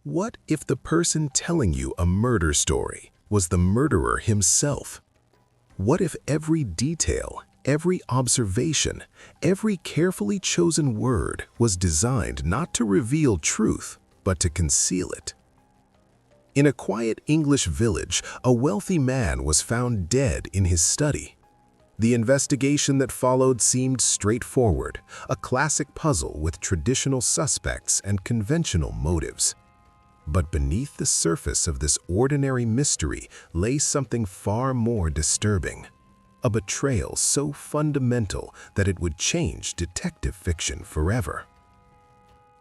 What if the person telling you a murder story was the murderer himself? What if every detail, every observation, every carefully chosen word was designed not to reveal truth, but to conceal it? In a quiet English village, a wealthy man was found dead in his study. The investigation that followed seemed straightforward, a classic puzzle with traditional suspects and conventional motives. But beneath the surface of this ordinary mystery lay something far more disturbing, a betrayal so fundamental that it would change detective fiction forever.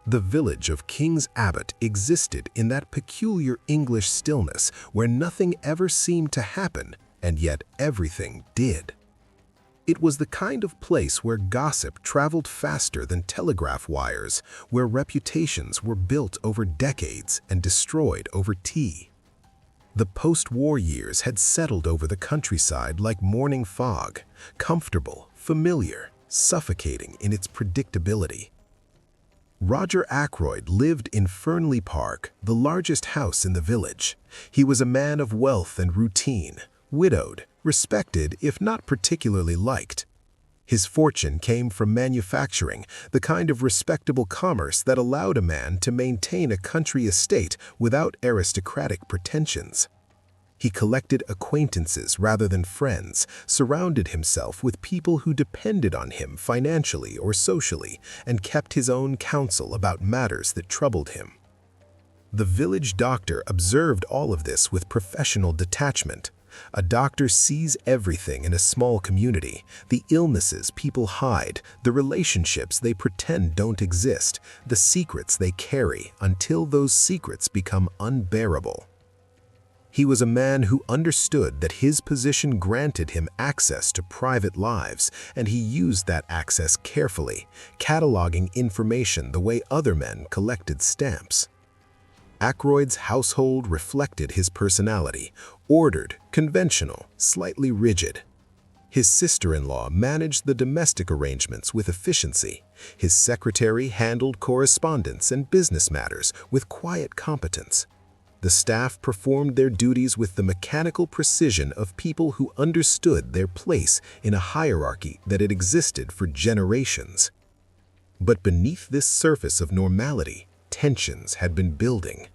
The village of King's Abbot existed in that peculiar English stillness where nothing ever seemed to happen, and yet everything did. It was the kind of place where gossip traveled faster than telegraph wires, where reputations were built over decades and destroyed over tea. The post-war years had settled over the countryside like morning fog, comfortable, familiar, suffocating in its predictability. Roger Ackroyd lived in Fernley Park, the largest house in the village. He was a man of wealth and routine, widowed, respected if not particularly liked. His fortune came from manufacturing, the kind of respectable commerce that allowed a man to maintain a country estate without aristocratic pretensions. He collected acquaintances rather than friends, surrounded himself with people who depended on him financially or socially, and kept his own counsel about matters that troubled him. The village doctor observed all of this with professional detachment. A doctor sees everything in a small community, the illnesses people hide, the relationships they pretend don't exist, the secrets they carry until those secrets become unbearable. He was a man who understood that his position granted him access to private lives, and he used that access carefully, cataloging information the way other men collected stamps. Ackroyd's household reflected his personality, ordered, conventional, slightly rigid. His sister-in-law managed the domestic arrangements with efficiency. His secretary handled correspondence and business matters with quiet competence. The staff performed their duties with the mechanical precision of people who understood their place in a hierarchy that had existed for generations. But beneath this surface of normality, tensions had been building.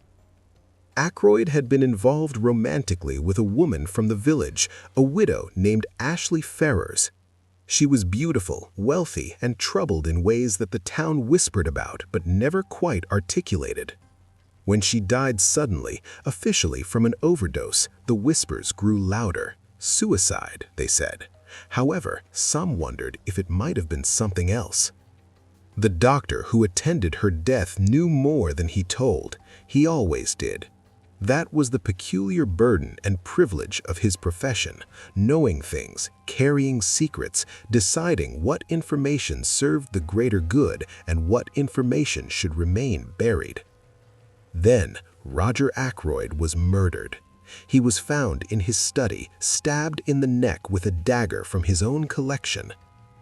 Ackroyd had been involved romantically with a woman from the village, a widow named Ashley Ferrers. She was beautiful, wealthy, and troubled in ways that the town whispered about but never quite articulated. When she died suddenly, officially from an overdose, the whispers grew louder. Suicide, they said. However, some wondered if it might have been something else. The doctor who attended her death knew more than he told. He always did. That was the peculiar burden and privilege of his profession, knowing things, carrying secrets, deciding what information served the greater good and what information should remain buried. Then, Roger Ackroyd was murdered. He was found in his study, stabbed in the neck with a dagger from his own collection.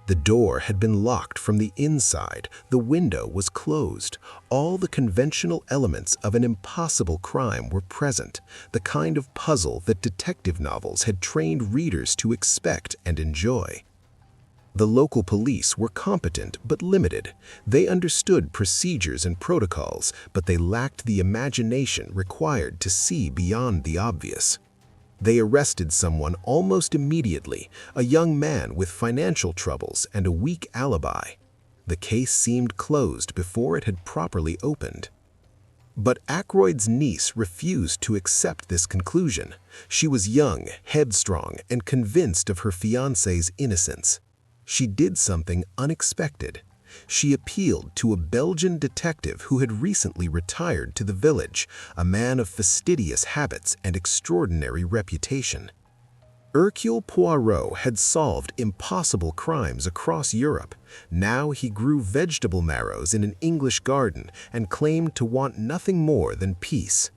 The door had been locked from the inside, the window was closed. All the conventional elements of an impossible crime were present, the kind of puzzle that detective novels had trained readers to expect and enjoy. The local police were competent but limited. They understood procedures and protocols, but they lacked the imagination required to see beyond the obvious. They arrested someone almost immediately, a young man with financial troubles and a weak alibi. The case seemed closed before it had properly opened. But Ackroyd's niece refused to accept this conclusion. She was young, headstrong, and convinced of her fiancé's innocence. She did something unexpected. She appealed to a Belgian detective who had recently retired to the village, a man of fastidious habits and extraordinary reputation. Hercule Poirot had solved impossible crimes across Europe. Now he grew vegetable marrows in an English garden and claimed to want nothing more than peace.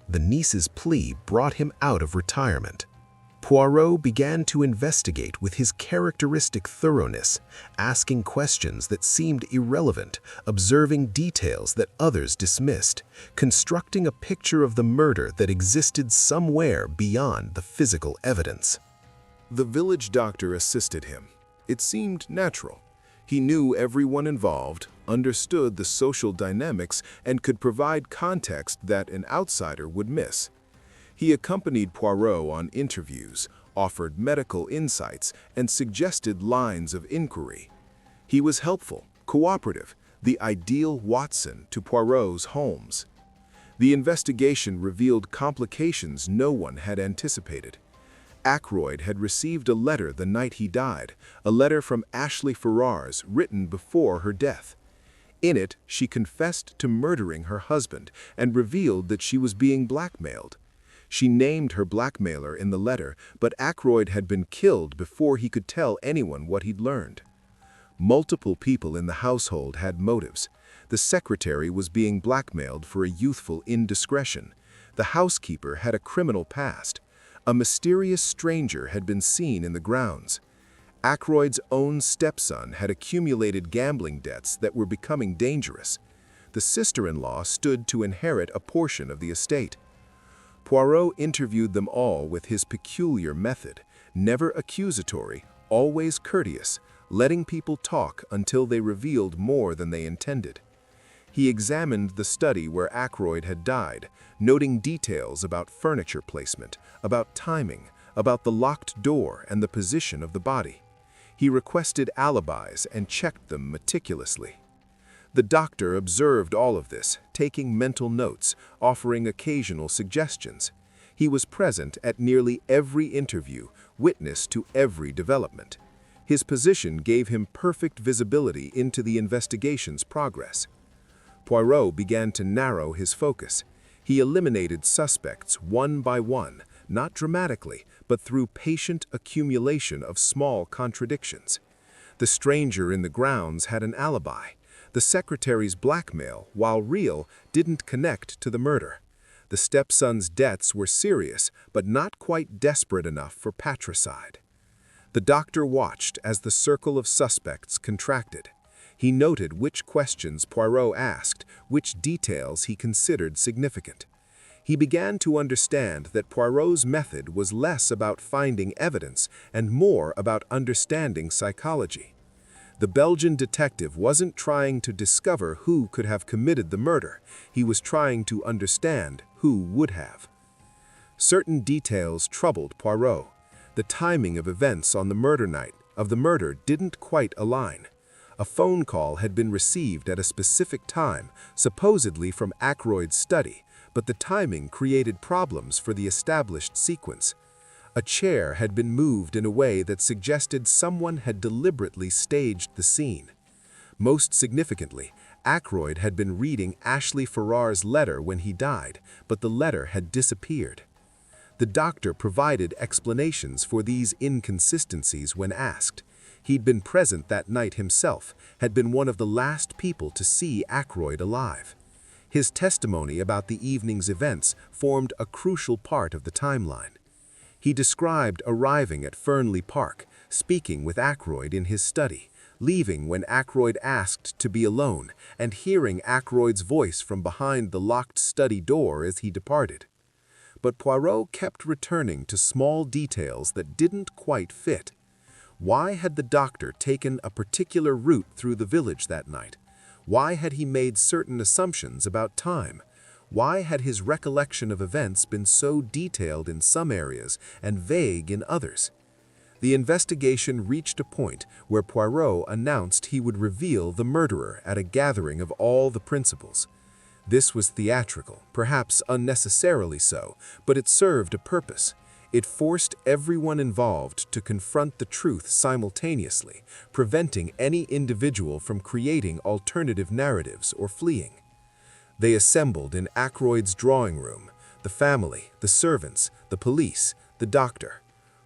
The niece's plea brought him out of retirement. Poirot began to investigate with his characteristic thoroughness, asking questions that seemed irrelevant, observing details that others dismissed, constructing a picture of the murder that existed somewhere beyond the physical evidence. The village doctor assisted him. It seemed natural. He knew everyone involved, understood the social dynamics, and could provide context that an outsider would miss. He accompanied Poirot on interviews, offered medical insights, and suggested lines of inquiry. He was helpful, cooperative, the ideal Watson to Poirot's Holmes. The investigation revealed complications no one had anticipated. Ackroyd had received a letter the night he died, a letter from Ashley Ferrars written before her death. In it, she confessed to murdering her husband and revealed that she was being blackmailed. She named her blackmailer in the letter, but Ackroyd had been killed before he could tell anyone what he'd learned. Multiple people in the household had motives. The secretary was being blackmailed for a youthful indiscretion. The housekeeper had a criminal past. A mysterious stranger had been seen in the grounds. Ackroyd's own stepson had accumulated gambling debts that were becoming dangerous. The sister-in-law stood to inherit a portion of the estate. Poirot interviewed them all with his peculiar method, never accusatory, always courteous, letting people talk until they revealed more than they intended. He examined the study where Ackroyd had died, noting details about furniture placement, about timing, about the locked door and the position of the body. He requested alibis and checked them meticulously. The doctor observed all of this, taking mental notes, offering occasional suggestions. He was present at nearly every interview, witness to every development. His position gave him perfect visibility into the investigation's progress. Poirot began to narrow his focus. He eliminated suspects one by one, not dramatically, but through patient accumulation of small contradictions. The stranger in the grounds had an alibi. The secretary's blackmail, while real, didn't connect to the murder. The stepson's debts were serious, but not quite desperate enough for patricide. The doctor watched as the circle of suspects contracted. He noted which questions Poirot asked, which details he considered significant. He began to understand that Poirot's method was less about finding evidence and more about understanding psychology. The Belgian detective wasn't trying to discover who could have committed the murder. He was trying to understand who would have. Certain details troubled Poirot. The timing of events on the murder night of the murder didn't quite align. A phone call had been received at a specific time, supposedly from Ackroyd's study, but the timing created problems for the established sequence. A chair had been moved in a way that suggested someone had deliberately staged the scene. Most significantly, Ackroyd had been reading Ashley Ferrars' letter when he died, but the letter had disappeared. The doctor provided explanations for these inconsistencies when asked. He'd been present that night himself, had been one of the last people to see Ackroyd alive. His testimony about the evening's events formed a crucial part of the timeline. He described arriving at Fernley Park, speaking with Ackroyd in his study, leaving when Ackroyd asked to be alone, and hearing Ackroyd's voice from behind the locked study door as he departed. But Poirot kept returning to small details that didn't quite fit. Why had the doctor taken a particular route through the village that night? Why had he made certain assumptions about time? Why had his recollection of events been so detailed in some areas and vague in others? The investigation reached a point where Poirot announced he would reveal the murderer at a gathering of all the principals. This was theatrical, perhaps unnecessarily so, but it served a purpose. It forced everyone involved to confront the truth simultaneously, preventing any individual from creating alternative narratives or fleeing. They assembled in Ackroyd's drawing room, the family, the servants, the police, the doctor.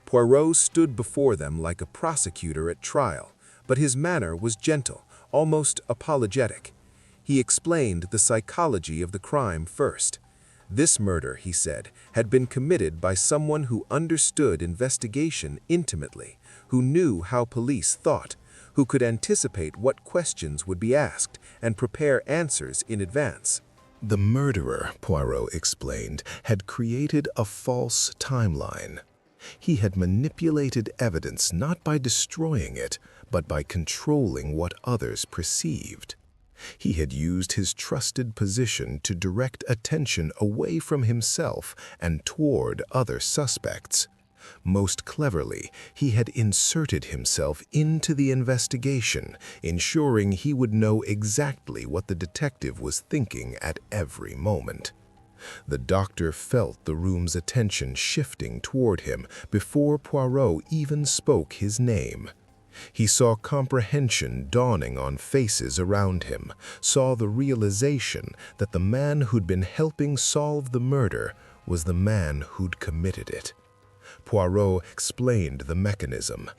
Poirot stood before them like a prosecutor at trial, but his manner was gentle, almost apologetic. He explained the psychology of the crime first. This murder, he said, had been committed by someone who understood investigation intimately, who knew how police thought, who could anticipate what questions would be asked and prepare answers in advance. The murderer, Poirot explained, had created a false timeline. He had manipulated evidence not by destroying it, but by controlling what others perceived. He had used his trusted position to direct attention away from himself and toward other suspects. Most cleverly, he had inserted himself into the investigation, ensuring he would know exactly what the detective was thinking at every moment. The doctor felt the room's attention shifting toward him before Poirot even spoke his name. He saw comprehension dawning on faces around him, saw the realization that the man who'd been helping solve the murder was the man who'd committed it. Poirot explained the mechanism.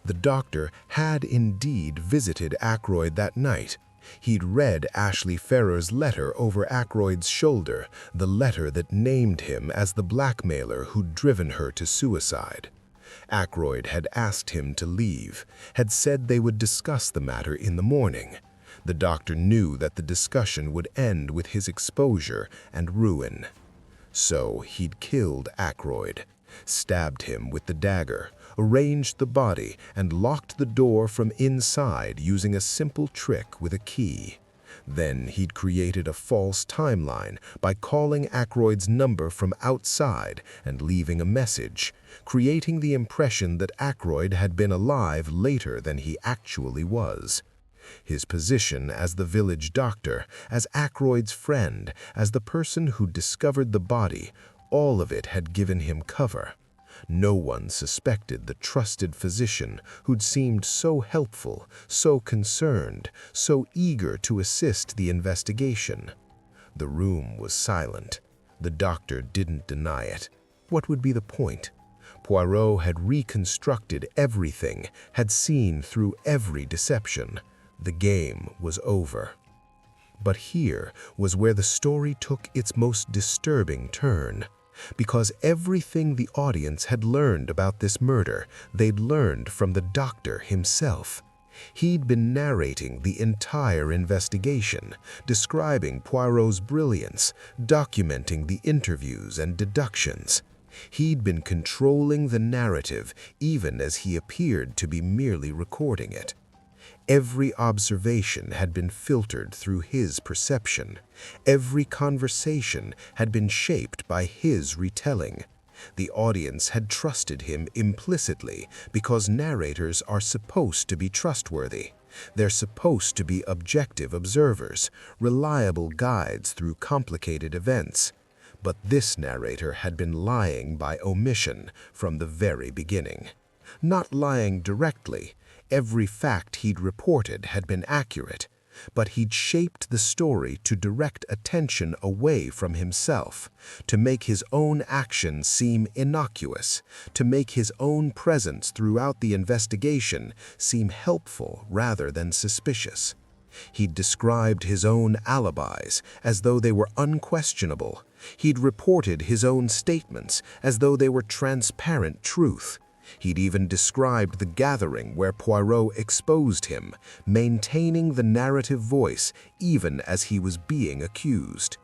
The doctor had indeed visited Ackroyd that night. He'd read Ashley Ferrer's letter over Ackroyd's shoulder, the letter that named him as the blackmailer who'd driven her to suicide. Ackroyd had asked him to leave, had said they would discuss the matter in the morning. The doctor knew that the discussion would end with his exposure and ruin. So he'd killed Ackroyd, stabbed him with the dagger, arranged the body, and locked the door from inside using a simple trick with a key. Then he'd created a false timeline by calling Ackroyd's number from outside and leaving a message, creating the impression that Ackroyd had been alive later than he actually was. His position as the village doctor, as Ackroyd's friend, as the person who discovered the body, all of it had given him cover. No one suspected the trusted physician who'd seemed so helpful, so concerned, so eager to assist the investigation. The room was silent. The doctor didn't deny it. What would be the point? Poirot had reconstructed everything, had seen through every deception. The game was over. But here was where the story took its most disturbing turn. Because everything the audience had learned about this murder, they'd learned from the doctor himself. He'd been narrating the entire investigation, describing Poirot's brilliance, documenting the interviews and deductions. He'd been controlling the narrative even as he appeared to be merely recording it. Every observation had been filtered through his perception. Every conversation had been shaped by his retelling. The audience had trusted him implicitly because narrators are supposed to be trustworthy. They're supposed to be objective observers, reliable guides through complicated events. But this narrator had been lying by omission from the very beginning. Not lying directly. Every fact he'd reported had been accurate, but he'd shaped the story to direct attention away from himself, to make his own actions seem innocuous, to make his own presence throughout the investigation seem helpful rather than suspicious. He'd described his own alibis as though they were unquestionable. He'd reported his own statements as though they were transparent truth. He'd even described the gathering where Poirot exposed him, maintaining the narrative voice even as he was being accused.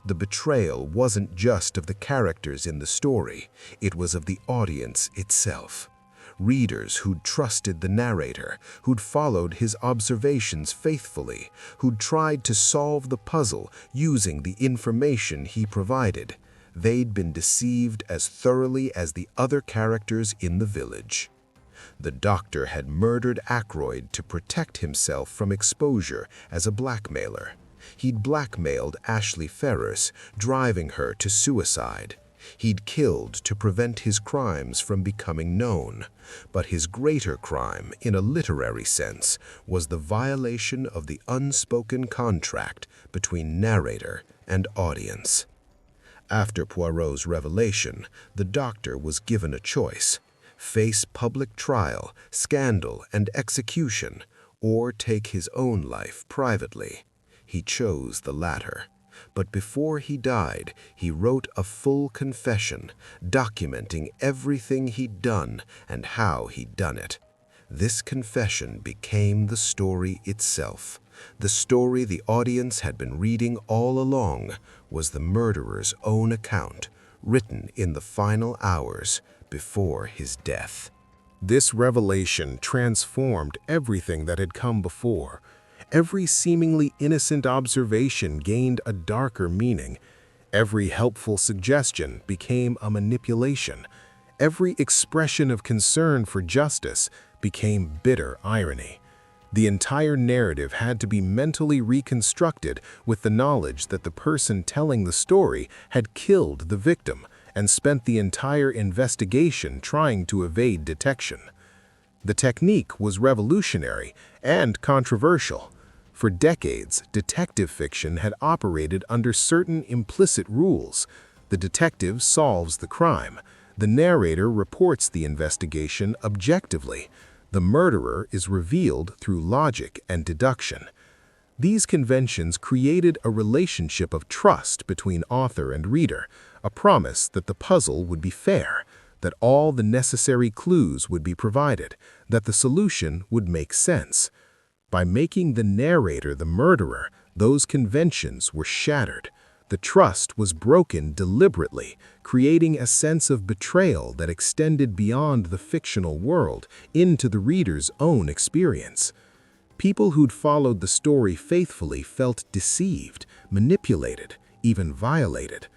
The betrayal wasn't just of the characters in the story, it was of the audience itself. Readers who'd trusted the narrator, who'd followed his observations faithfully, who'd tried to solve the puzzle using the information he provided. They'd been deceived as thoroughly as the other characters in the village. The doctor had murdered Ackroyd to protect himself from exposure as a blackmailer. He'd blackmailed Ashley Ferrer, driving her to suicide. He'd killed to prevent his crimes from becoming known. But his greater crime, in a literary sense, was the violation of the unspoken contract between narrator and audience. After Poirot's revelation, the doctor was given a choice: face public trial, scandal, and execution, or take his own life privately. He chose the latter. but before he died, he wrote a full confession, documenting everything he'd done and how he'd done it. This confession became the story itself. The story the audience had been reading all along was the murderer's own account, written in the final hours before his death. This revelation transformed everything that had come before. Every seemingly innocent observation gained a darker meaning. Every helpful suggestion became a manipulation. Every expression of concern for justice became bitter irony. The entire narrative had to be mentally reconstructed with the knowledge that the person telling the story had killed the victim and spent the entire investigation trying to evade detection. The technique was revolutionary and controversial. For decades, detective fiction had operated under certain implicit rules. The detective solves the crime. The narrator reports the investigation objectively. The murderer is revealed through logic and deduction. These conventions created a relationship of trust between author and reader, a promise that the puzzle would be fair, that all the necessary clues would be provided, that the solution would make sense. By making the narrator the murderer, those conventions were shattered. The trust was broken deliberately, creating a sense of betrayal that extended beyond the fictional world into the reader's own experience. People who'd followed the story faithfully felt deceived, manipulated, even violated.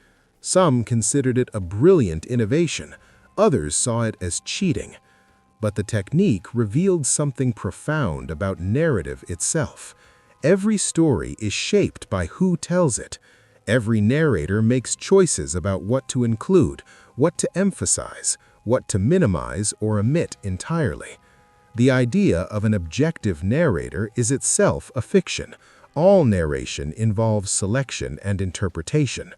Some considered it a brilliant innovation, others saw it as cheating. But the technique revealed something profound about narrative itself. Every story is shaped by who tells it. Every narrator makes choices about what to include, what to emphasize, what to minimize or omit entirely. The idea of an objective narrator is itself a fiction. All narration involves selection and interpretation.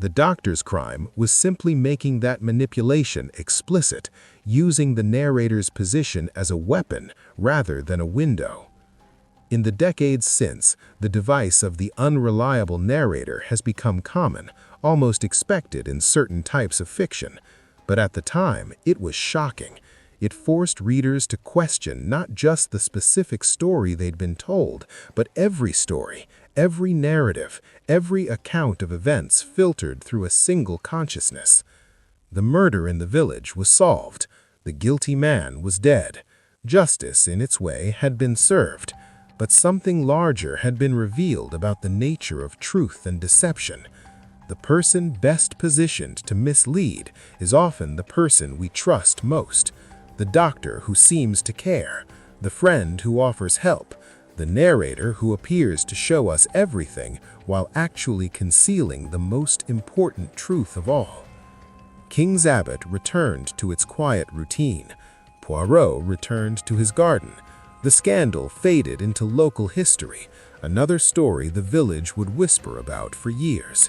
The doctor's crime was simply making that manipulation explicit, using the narrator's position as a weapon rather than a window. In the decades since, the device of the unreliable narrator has become common, almost expected in certain types of fiction. But at the time, it was shocking. It forced readers to question not just the specific story they'd been told, but every story, every narrative, every account of events filtered through a single consciousness. The murder in the village was solved. The guilty man was dead. Justice, in its way, had been served. But something larger had been revealed about the nature of truth and deception. The person best positioned to mislead is often the person we trust most. The doctor who seems to care, the friend who offers help, the narrator who appears to show us everything while actually concealing the most important truth of all. King's Abbot returned to its quiet routine. Poirot returned to his garden. The scandal faded into local history, another story the village would whisper about for years.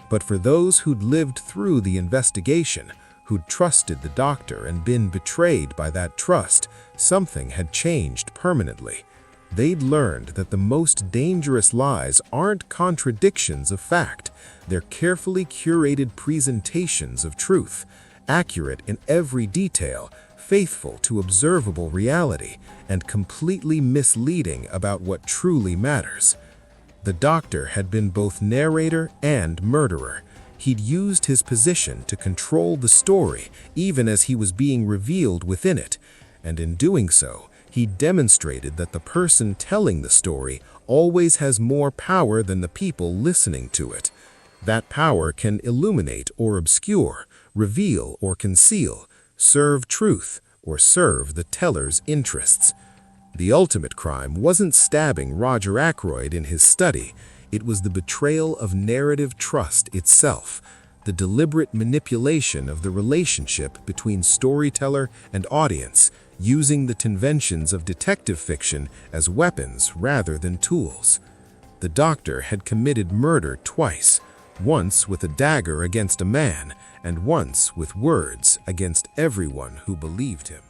But for those who'd lived through the investigation, who'd trusted the doctor and been betrayed by that trust, something had changed permanently. They'd learned that the most dangerous lies aren't contradictions of fact. They're carefully curated presentations of truth, accurate in every detail, faithful to observable reality, and completely misleading about what truly matters. The doctor had been both narrator and murderer. He'd used his position to control the story even as he was being revealed within it, and in doing so, he demonstrated that the person telling the story always has more power than the people listening to it. That power can illuminate or obscure, reveal or conceal, serve truth or serve the teller's interests. The ultimate crime wasn't stabbing Roger Ackroyd in his study. It was the betrayal of narrative trust itself, the deliberate manipulation of the relationship between storyteller and audience, using the conventions of detective fiction as weapons rather than tools. The doctor had committed murder twice, once with a dagger against a man, and once with words against everyone who believed him.